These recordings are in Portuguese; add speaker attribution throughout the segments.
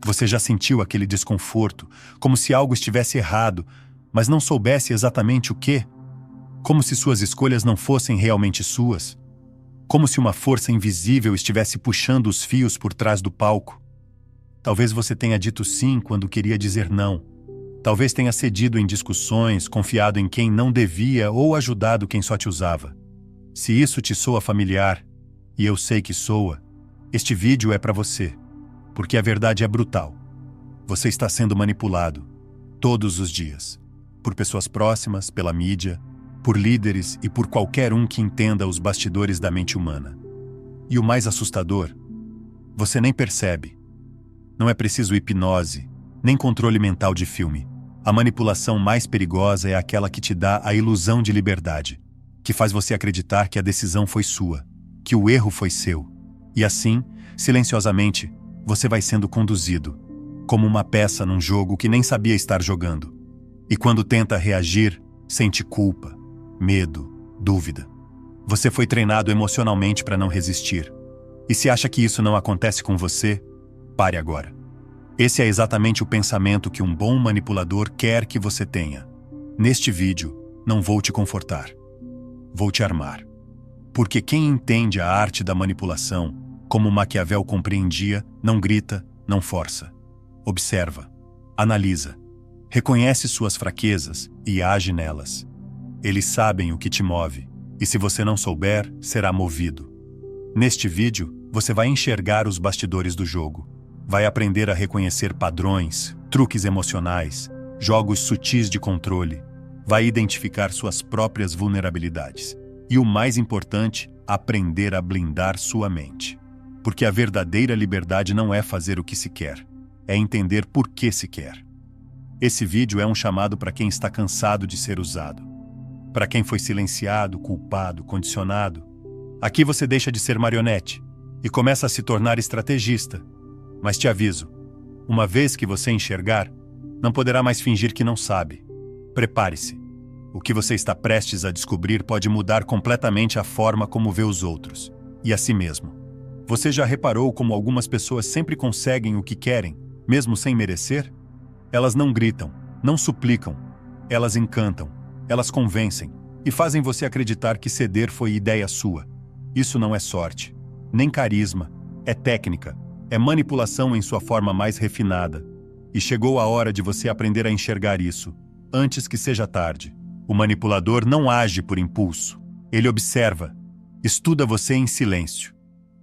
Speaker 1: Você já sentiu aquele desconforto, como se algo estivesse errado, mas não soubesse exatamente o quê? Como se suas escolhas não fossem realmente suas? Como se uma força invisível estivesse puxando os fios por trás do palco? Talvez você tenha dito sim quando queria dizer não. Talvez tenha cedido em discussões, confiado em quem não devia ou ajudado quem só te usava. Se isso te soa familiar, e eu sei que soa, este vídeo é para você, porque a verdade é brutal. Você está sendo manipulado, todos os dias, por pessoas próximas, pela mídia, por líderes e por qualquer um que entenda os bastidores da mente humana. E o mais assustador, você nem percebe. Não é preciso hipnose, nem controle mental de filme. A manipulação mais perigosa é aquela que te dá a ilusão de liberdade, que faz você acreditar que a decisão foi sua, que o erro foi seu. E assim, silenciosamente, você vai sendo conduzido, como uma peça num jogo que nem sabia estar jogando. E quando tenta reagir, sente culpa, medo, dúvida. Você foi treinado emocionalmente para não resistir. E se acha que isso não acontece com você, pare agora. Esse é exatamente o pensamento que um bom manipulador quer que você tenha. Neste vídeo, não vou te confortar. Vou te armar. Porque quem entende a arte da manipulação, como Maquiavel compreendia, não grita, não força. Observa, analisa, reconhece suas fraquezas e age nelas. Eles sabem o que te move, e se você não souber, será movido. Neste vídeo, você vai enxergar os bastidores do jogo. Vai aprender a reconhecer padrões, truques emocionais, jogos sutis de controle. Vai identificar suas próprias vulnerabilidades. E o mais importante, aprender a blindar sua mente. Porque a verdadeira liberdade não é fazer o que se quer, é entender por que se quer. Esse vídeo é um chamado para quem está cansado de ser usado. Para quem foi silenciado, culpado, condicionado. Aqui você deixa de ser marionete e começa a se tornar estrategista. Mas te aviso, uma vez que você enxergar, não poderá mais fingir que não sabe. Prepare-se. O que você está prestes a descobrir pode mudar completamente a forma como vê os outros, e a si mesmo. Você já reparou como algumas pessoas sempre conseguem o que querem, mesmo sem merecer? Elas não gritam, não suplicam, elas encantam, elas convencem, e fazem você acreditar que ceder foi ideia sua. Isso não é sorte, nem carisma, é técnica. É manipulação em sua forma mais refinada. E chegou a hora de você aprender a enxergar isso, antes que seja tarde. O manipulador não age por impulso. Ele observa, estuda você em silêncio.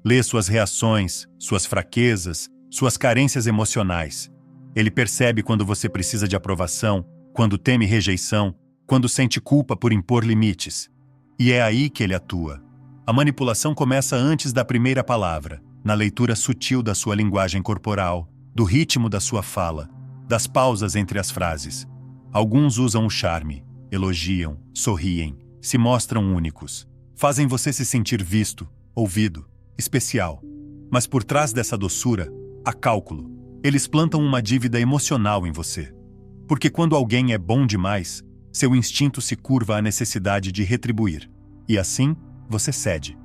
Speaker 1: Lê suas reações, suas fraquezas, suas carências emocionais. Ele percebe quando você precisa de aprovação, quando teme rejeição, quando sente culpa por impor limites. E é aí que ele atua. A manipulação começa antes da primeira palavra. Na leitura sutil da sua linguagem corporal, do ritmo da sua fala, das pausas entre as frases. Alguns usam o charme, elogiam, sorriem, se mostram únicos, fazem você se sentir visto, ouvido, especial. Mas por trás dessa doçura, há cálculo. Eles plantam uma dívida emocional em você. Porque quando alguém é bom demais, seu instinto se curva à necessidade de retribuir. E assim, você cede.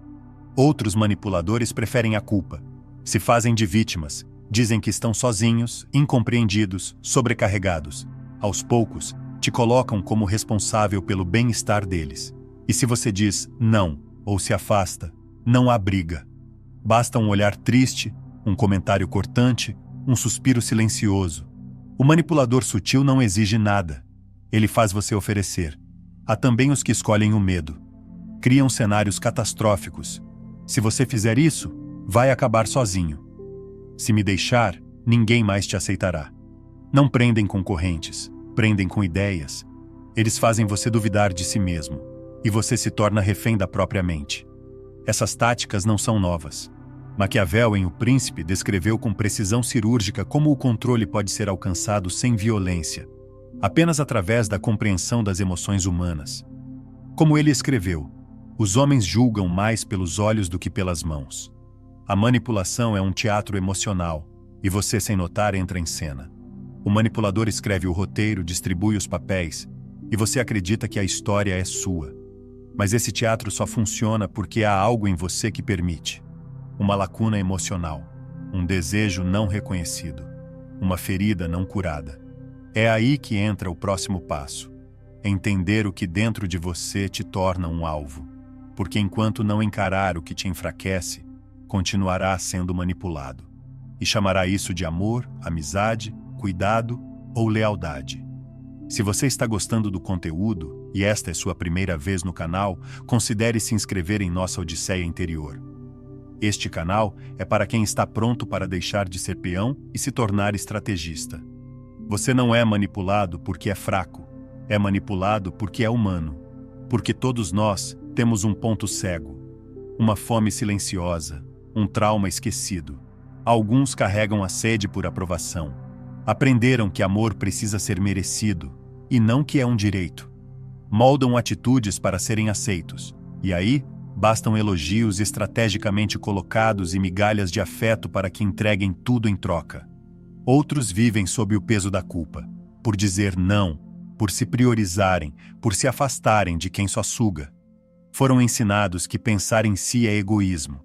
Speaker 1: Outros manipuladores preferem a culpa. Se fazem de vítimas, dizem que estão sozinhos, incompreendidos, sobrecarregados. Aos poucos, te colocam como responsável pelo bem-estar deles. E se você diz não ou se afasta, não há briga. Basta um olhar triste, um comentário cortante, um suspiro silencioso. O manipulador sutil não exige nada. Ele faz você oferecer. Há também os que escolhem o medo. Criam cenários catastróficos. Se você fizer isso, vai acabar sozinho. Se me deixar, ninguém mais te aceitará. Não prendem com correntes, prendem com ideias. Eles fazem você duvidar de si mesmo, e você se torna refém da própria mente. Essas táticas não são novas. Maquiavel, em O Príncipe, descreveu com precisão cirúrgica como o controle pode ser alcançado sem violência, apenas através da compreensão das emoções humanas. Como ele escreveu, os homens julgam mais pelos olhos do que pelas mãos. A manipulação é um teatro emocional, e você, sem notar, entra em cena. O manipulador escreve o roteiro, distribui os papéis, e você acredita que a história é sua. Mas esse teatro só funciona porque há algo em você que permite. Uma lacuna emocional, um desejo não reconhecido. uma ferida não curada. É aí que entra o próximo passo. Entender o que dentro de você te torna um alvo. Porque enquanto não encarar o que te enfraquece, continuará sendo manipulado. E chamará isso de amor, amizade, cuidado ou lealdade. Se você está gostando do conteúdo, e esta é sua primeira vez no canal, considere se inscrever em nossa Odisseia Interior. Este canal é para quem está pronto para deixar de ser peão e se tornar estrategista. Você não é manipulado porque é fraco, é manipulado porque é humano. Porque todos nós temos um ponto cego, uma fome silenciosa, um trauma esquecido. Alguns carregam a sede por aprovação. Aprenderam que amor precisa ser merecido, e não que é um direito. Moldam atitudes para serem aceitos, e aí bastam elogios estrategicamente colocados e migalhas de afeto para que entreguem tudo em troca. Outros vivem sob o peso da culpa, por dizer não, por se priorizarem, por se afastarem de quem só suga. Foram ensinados que pensar em si é egoísmo,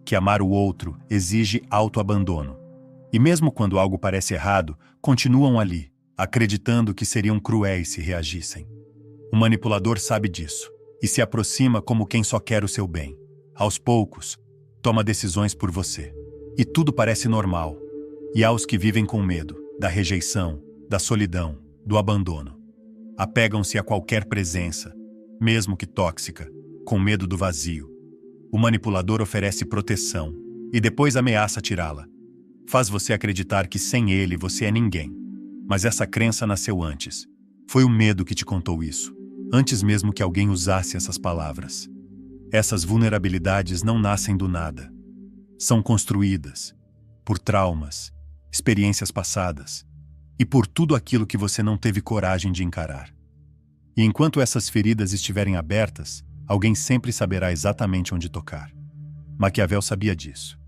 Speaker 1: que amar o outro exige autoabandono. E mesmo quando algo parece errado, continuam ali, acreditando que seriam cruéis se reagissem. O manipulador sabe disso, e se aproxima como quem só quer o seu bem. Aos poucos, toma decisões por você. E tudo parece normal. E há os que vivem com medo, da rejeição, da solidão, do abandono. Apegam-se a qualquer presença, mesmo que tóxica, com medo do vazio. O manipulador oferece proteção, e depois ameaça tirá-la. Faz você acreditar que sem ele você é ninguém. Mas essa crença nasceu antes. Foi o medo que te contou isso, antes mesmo que alguém usasse essas palavras. Essas vulnerabilidades não nascem do nada. São construídas por traumas, experiências passadas e por tudo aquilo que você não teve coragem de encarar. E enquanto essas feridas estiverem abertas, alguém sempre saberá exatamente onde tocar. Maquiavel sabia disso.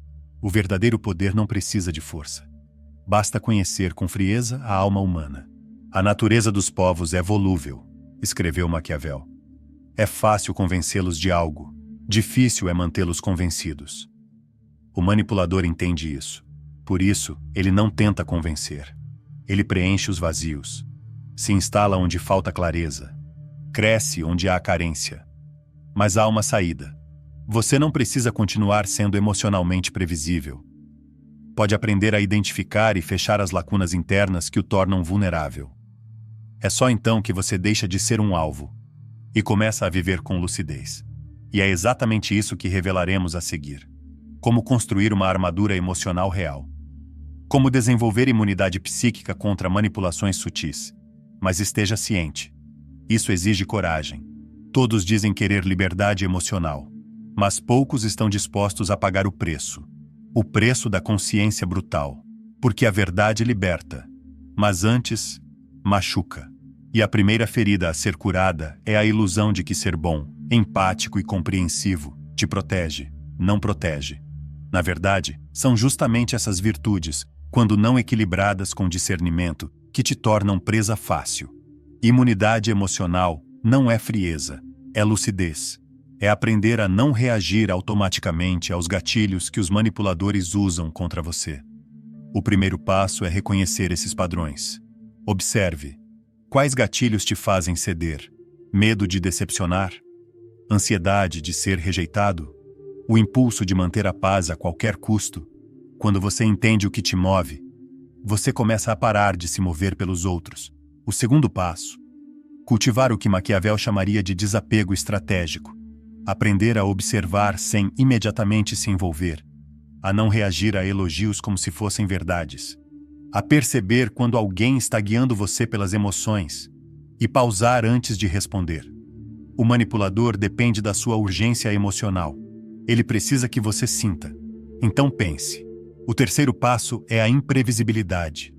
Speaker 1: O verdadeiro poder não precisa de força. Basta conhecer com frieza a alma humana. A natureza dos povos é volúvel, escreveu Maquiavel. É fácil convencê-los de algo, difícil é mantê-los convencidos. O manipulador entende isso. Por isso, ele não tenta convencer. Ele preenche os vazios. Se instala onde falta clareza. Cresce onde há carência. Mas há uma saída. Você não precisa continuar sendo emocionalmente previsível. Pode aprender a identificar e fechar as lacunas internas que o tornam vulnerável. É só então que você deixa de ser um alvo e começa a viver com lucidez. E é exatamente isso que revelaremos a seguir. Como construir uma armadura emocional real. Como desenvolver imunidade psíquica contra manipulações sutis. Mas esteja ciente. Isso exige coragem. Todos dizem querer liberdade emocional, mas poucos estão dispostos a pagar o preço. O preço da consciência brutal. Porque a verdade liberta, mas antes, machuca. E a primeira ferida a ser curada é a ilusão de que ser bom, empático e compreensivo te protege, não protege. Na verdade, são justamente essas virtudes, quando não equilibradas com discernimento, que te tornam presa fácil. Imunidade emocional não é frieza, é lucidez. É aprender a não reagir automaticamente aos gatilhos que os manipuladores usam contra você. O primeiro passo é reconhecer esses padrões. Observe. Quais gatilhos te fazem ceder? Medo de decepcionar? Ansiedade de ser rejeitado? O impulso de manter a paz a qualquer custo? Quando você entende o que te move, você começa a parar de se mover pelos outros. O segundo passo. Cultivar o que Maquiavel chamaria de desapego estratégico. Aprender a observar sem imediatamente se envolver. A não reagir a elogios como se fossem verdades. A perceber quando alguém está guiando você pelas emoções. E pausar antes de responder. O manipulador depende da sua urgência emocional. Ele precisa que você sinta. Então pense. O terceiro passo é a imprevisibilidade.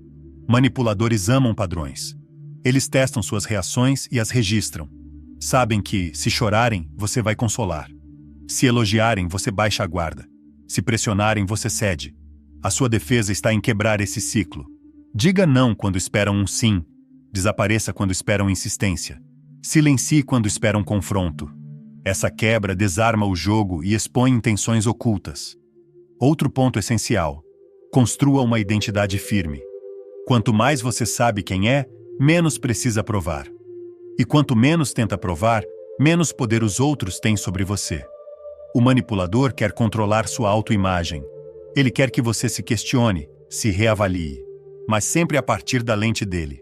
Speaker 1: Manipuladores amam padrões. Eles testam suas reações e as registram. Sabem que, se chorarem, você vai consolar. Se elogiarem, você baixa a guarda. Se pressionarem, você cede. A sua defesa está em quebrar esse ciclo. Diga não quando esperam um sim. Desapareça quando esperam insistência. Silencie quando esperam confronto. Essa quebra desarma o jogo e expõe intenções ocultas. Outro ponto essencial. Construa uma identidade firme. Quanto mais você sabe quem é, menos precisa provar. E quanto menos tenta provar, menos poder os outros têm sobre você. O manipulador quer controlar sua autoimagem. Ele quer que você se questione, se reavalie, mas sempre a partir da lente dele.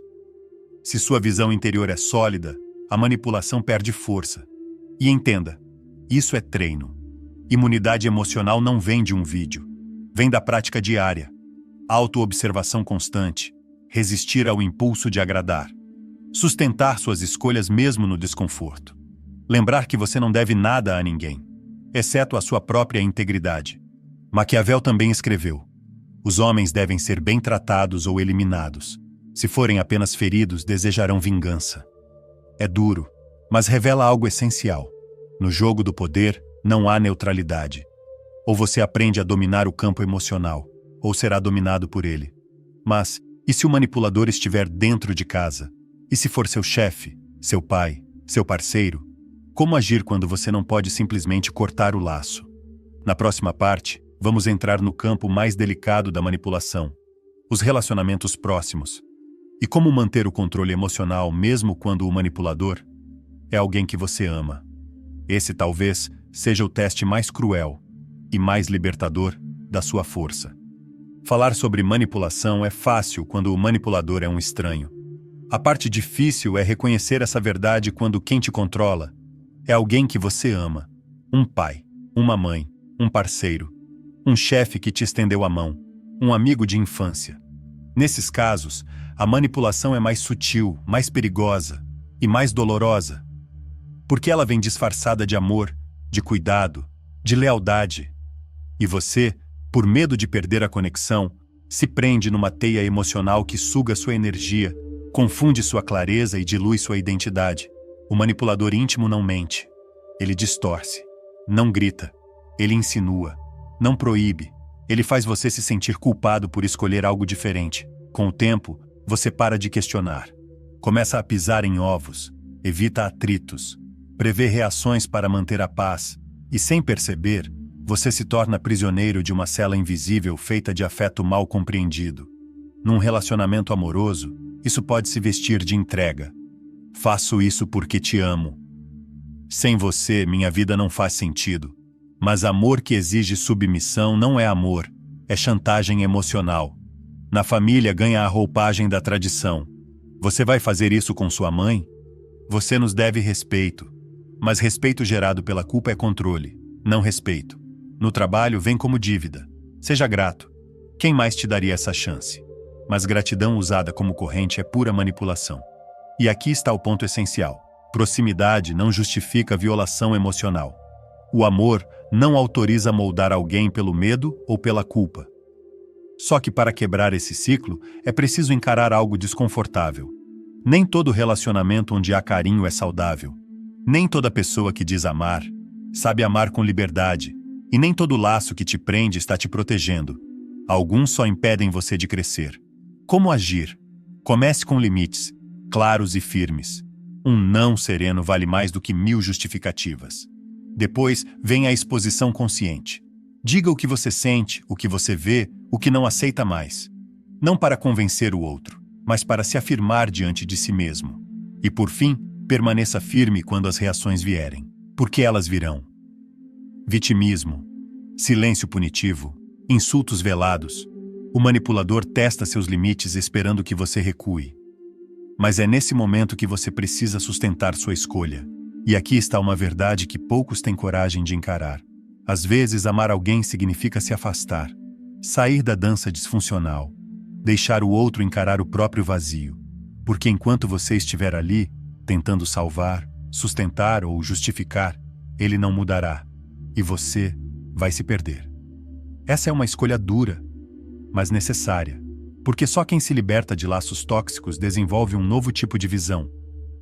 Speaker 1: Se sua visão interior é sólida, a manipulação perde força. E entenda, isso é treino. Imunidade emocional não vem de um vídeo. Vem da prática diária. Autoobservação constante. Resistir ao impulso de agradar. Sustentar suas escolhas mesmo no desconforto. Lembrar que você não deve nada a ninguém, exceto a sua própria integridade. Maquiavel também escreveu: os homens devem ser bem tratados ou eliminados. Se forem apenas feridos, desejarão vingança. É duro, mas revela algo essencial. No jogo do poder, não há neutralidade. Ou você aprende a dominar o campo emocional, ou será dominado por ele. Mas, e se o manipulador estiver dentro de casa? E se for seu chefe, seu pai, seu parceiro? Como agir quando você não pode simplesmente cortar o laço? Na próxima parte, vamos entrar no campo mais delicado da manipulação: os relacionamentos próximos. E como manter o controle emocional mesmo quando o manipulador é alguém que você ama. Esse talvez seja o teste mais cruel e mais libertador da sua força. Falar sobre manipulação é fácil quando o manipulador é um estranho. A parte difícil é reconhecer essa verdade quando quem te controla é alguém que você ama. Um pai, uma mãe, um parceiro, um chefe que te estendeu a mão, um amigo de infância. Nesses casos, a manipulação é mais sutil, mais perigosa e mais dolorosa, porque ela vem disfarçada de amor, de cuidado, de lealdade. E você, por medo de perder a conexão, se prende numa teia emocional que suga sua energia, confunde sua clareza e dilui sua identidade. O manipulador íntimo não mente. Ele distorce. Não grita. Ele insinua. Não proíbe. Ele faz você se sentir culpado por escolher algo diferente. Com o tempo, você para de questionar. Começa a pisar em ovos. Evita atritos. Prevê reações para manter a paz. E sem perceber, você se torna prisioneiro de uma cela invisível feita de afeto mal compreendido. Num relacionamento amoroso, isso pode se vestir de entrega. Faço isso porque te amo. Sem você, minha vida não faz sentido. Mas amor que exige submissão não é amor, é chantagem emocional. Na família ganha a roupagem da tradição. Você vai fazer isso com sua mãe? Você nos deve respeito. Mas respeito gerado pela culpa é controle, não respeito. No trabalho vem como dívida. Seja grato. Quem mais te daria essa chance? Mas gratidão usada como corrente é pura manipulação. E aqui está o ponto essencial. Proximidade não justifica violação emocional. O amor não autoriza moldar alguém pelo medo ou pela culpa. Só que para quebrar esse ciclo, é preciso encarar algo desconfortável. Nem todo relacionamento onde há carinho é saudável. Nem toda pessoa que diz amar, sabe amar com liberdade. E nem todo laço que te prende está te protegendo. Alguns só impedem você de crescer. Como agir? Comece com limites, claros e firmes. Um não sereno vale mais do que 1000 justificativas. Depois vem a exposição consciente. Diga o que você sente, o que você vê, o que não aceita mais. Não para convencer o outro, mas para se afirmar diante de si mesmo. E por fim, permaneça firme quando as reações vierem, porque elas virão. Vitimismo, silêncio punitivo, insultos velados. O manipulador testa seus limites esperando que você recue. Mas é nesse momento que você precisa sustentar sua escolha. E aqui está uma verdade que poucos têm coragem de encarar. Às vezes, amar alguém significa se afastar, sair da dança disfuncional, deixar o outro encarar o próprio vazio. Porque enquanto você estiver ali, tentando salvar, sustentar ou justificar, ele não mudará. E você vai se perder. Essa é uma escolha dura, mas necessária, porque só quem se liberta de laços tóxicos desenvolve um novo tipo de visão.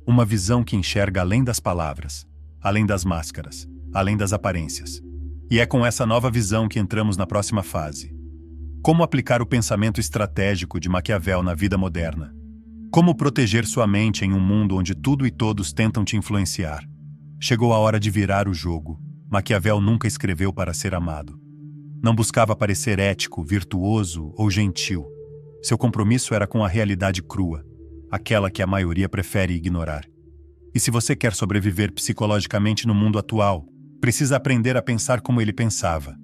Speaker 1: Uma visão que enxerga além das palavras, além das máscaras, além das aparências. E é com essa nova visão que entramos na próxima fase. Como aplicar o pensamento estratégico de Maquiavel na vida moderna? Como proteger sua mente em um mundo onde tudo e todos tentam te influenciar? Chegou a hora de virar o jogo. Maquiavel nunca escreveu para ser amado. Não buscava parecer ético, virtuoso ou gentil. Seu compromisso era com a realidade crua, aquela que a maioria prefere ignorar. E se você quer sobreviver psicologicamente no mundo atual, precisa aprender a pensar como ele pensava,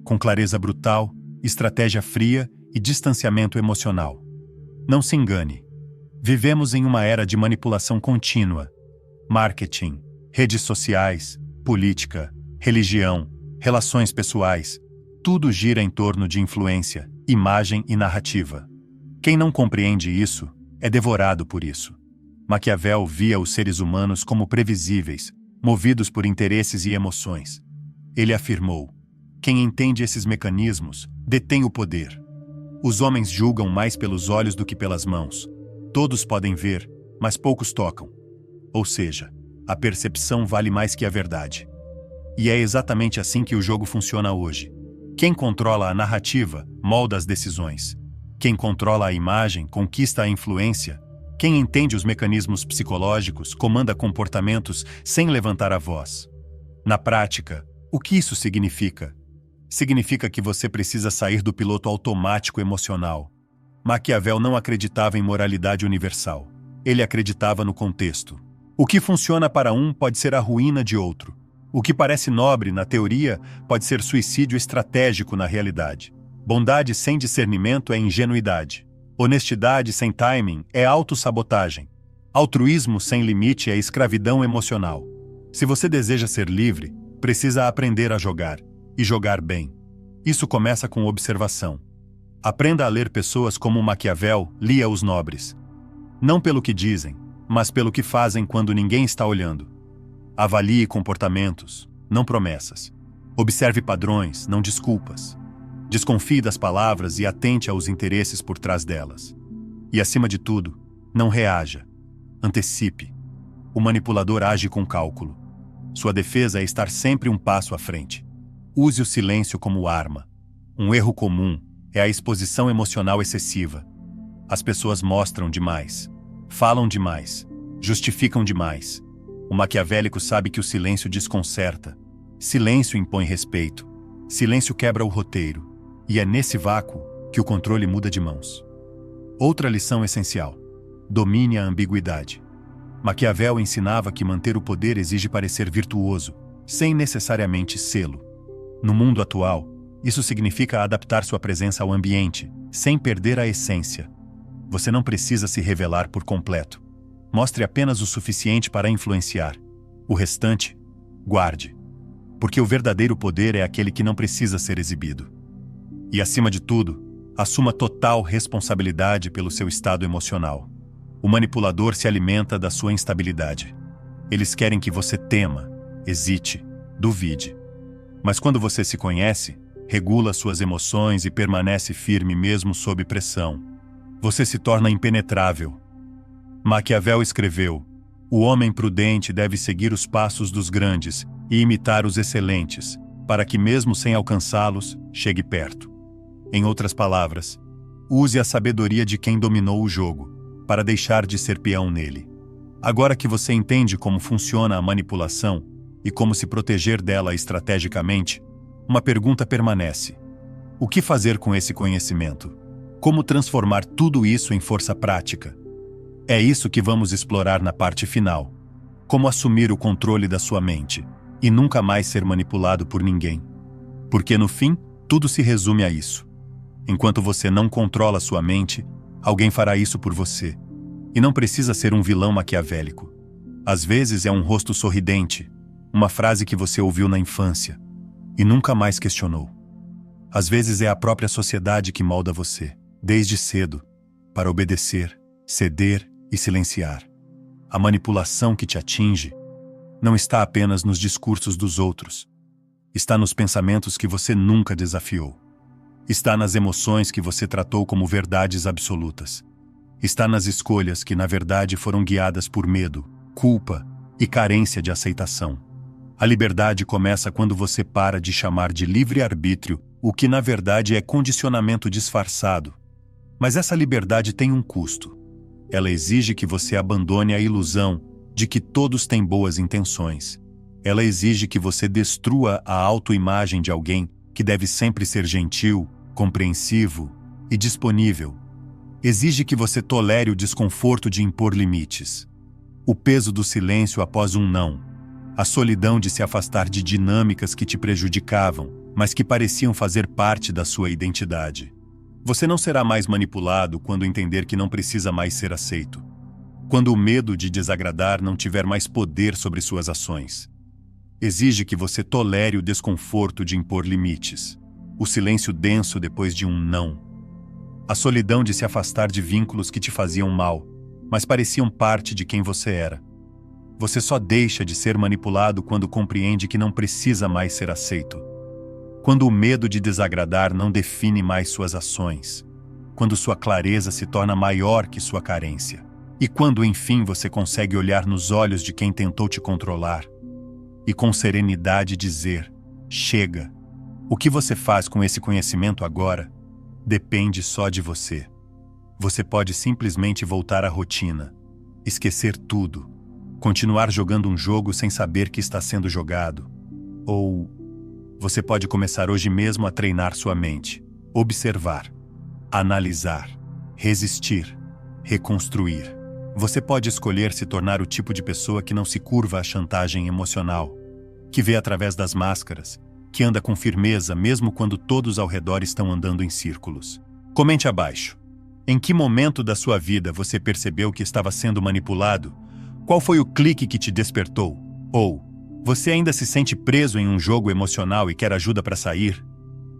Speaker 1: com clareza brutal, estratégia fria e distanciamento emocional. Não se engane. Vivemos em uma era de manipulação contínua. Marketing, redes sociais, política, religião, relações pessoais, tudo gira em torno de influência, imagem e narrativa. Quem não compreende isso é devorado por isso. Maquiavel via os seres humanos como previsíveis, movidos por interesses e emoções. Ele afirmou: quem entende esses mecanismos detém o poder. Os homens julgam mais pelos olhos do que pelas mãos. Todos podem ver, mas poucos tocam. Ou seja, a percepção vale mais que a verdade. E é exatamente assim que o jogo funciona hoje. Quem controla a narrativa molda as decisões. Quem controla a imagem conquista a influência. Quem entende os mecanismos psicológicos comanda comportamentos sem levantar a voz. Na prática, o que isso significa? Significa que você precisa sair do piloto automático emocional. Maquiavel não acreditava em moralidade universal. Ele acreditava no contexto. O que funciona para um pode ser a ruína de outro. O que parece nobre na teoria pode ser suicídio estratégico na realidade. Bondade sem discernimento é ingenuidade. Honestidade sem timing é autossabotagem. Altruísmo sem limite é escravidão emocional. Se você deseja ser livre, precisa aprender a jogar, e jogar bem. Isso começa com observação. Aprenda a ler pessoas como Maquiavel lia os nobres. Não pelo que dizem, mas pelo que fazem quando ninguém está olhando. Avalie comportamentos, não promessas. Observe padrões, não desculpas. Desconfie das palavras e atente aos interesses por trás delas. E, acima de tudo, não reaja. Antecipe. O manipulador age com cálculo. Sua defesa é estar sempre um passo à frente. Use o silêncio como arma. Um erro comum é a exposição emocional excessiva. As pessoas mostram demais, falam demais, justificam demais. O maquiavélico sabe que o silêncio desconcerta. Silêncio impõe respeito. Silêncio quebra o roteiro. E é nesse vácuo que o controle muda de mãos. Outra lição essencial: domine a ambiguidade. Maquiavel ensinava que manter o poder exige parecer virtuoso, sem necessariamente sê-lo. No mundo atual, isso significa adaptar sua presença ao ambiente, sem perder a essência. Você não precisa se revelar por completo. Mostre apenas o suficiente para influenciar. O restante, guarde. Porque o verdadeiro poder é aquele que não precisa ser exibido. E, acima de tudo, assuma total responsabilidade pelo seu estado emocional. O manipulador se alimenta da sua instabilidade. Eles querem que você tema, hesite, duvide. Mas quando você se conhece, regula suas emoções e permanece firme mesmo sob pressão, você se torna impenetrável. Maquiavel escreveu: o homem prudente deve seguir os passos dos grandes e imitar os excelentes, para que mesmo sem alcançá-los, chegue perto. Em outras palavras, use a sabedoria de quem dominou o jogo, para deixar de ser peão nele. Agora que você entende como funciona a manipulação e como se proteger dela estrategicamente, uma pergunta permanece: o que fazer com esse conhecimento? Como transformar tudo isso em força prática? É isso que vamos explorar na parte final. Como assumir o controle da sua mente e nunca mais ser manipulado por ninguém. Porque no fim, tudo se resume a isso. Enquanto você não controla sua mente, alguém fará isso por você. E não precisa ser um vilão maquiavélico. Às vezes é um rosto sorridente, uma frase que você ouviu na infância e nunca mais questionou. Às vezes é a própria sociedade que molda você, desde cedo, para obedecer, ceder e silenciar. A manipulação que te atinge não está apenas nos discursos dos outros. Está nos pensamentos que você nunca desafiou. Está nas emoções que você tratou como verdades absolutas. Está nas escolhas que, na verdade, foram guiadas por medo, culpa e carência de aceitação. A liberdade começa quando você para de chamar de livre-arbítrio o que, na verdade, é condicionamento disfarçado. Mas essa liberdade tem um custo. Ela exige que você abandone a ilusão de que todos têm boas intenções. Ela exige que você destrua a autoimagem de alguém que deve sempre ser gentil, compreensivo e disponível. Exige que você tolere o desconforto de impor limites. O peso do silêncio após um não. A solidão de se afastar de dinâmicas que te prejudicavam, mas que pareciam fazer parte da sua identidade. Você não será mais manipulado quando entender que não precisa mais ser aceito. Quando o medo de desagradar não tiver mais poder sobre suas ações. Exige que você tolere o desconforto de impor limites. O silêncio denso depois de um não. A solidão de se afastar de vínculos que te faziam mal, mas pareciam parte de quem você era. Você só deixa de ser manipulado quando compreende que não precisa mais ser aceito. Quando o medo de desagradar não define mais suas ações. Quando sua clareza se torna maior que sua carência. E quando, enfim, você consegue olhar nos olhos de quem tentou te controlar. E com serenidade dizer, chega. O que você faz com esse conhecimento agora depende só de você. Você pode simplesmente voltar à rotina, esquecer tudo, continuar jogando um jogo sem saber que está sendo jogado. Ou você pode começar hoje mesmo a treinar sua mente, observar, analisar, resistir, reconstruir. Você pode escolher se tornar o tipo de pessoa que não se curva à chantagem emocional, que vê através das máscaras, que anda com firmeza mesmo quando todos ao redor estão andando em círculos. Comente abaixo. Em que momento da sua vida você percebeu que estava sendo manipulado? Qual foi o clique que te despertou? Ou, você ainda se sente preso em um jogo emocional e quer ajuda para sair?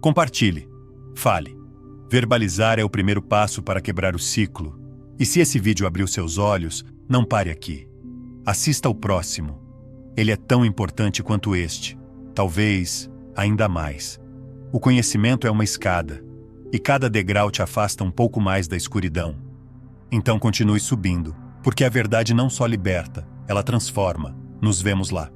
Speaker 1: Compartilhe. Fale. Verbalizar é o primeiro passo para quebrar o ciclo. E se esse vídeo abriu seus olhos, não pare aqui. Assista ao próximo. Ele é tão importante quanto este. Talvez ainda mais. O conhecimento é uma escada, e cada degrau te afasta um pouco mais da escuridão. Então continue subindo, porque a verdade não só liberta, ela transforma. Nos vemos lá.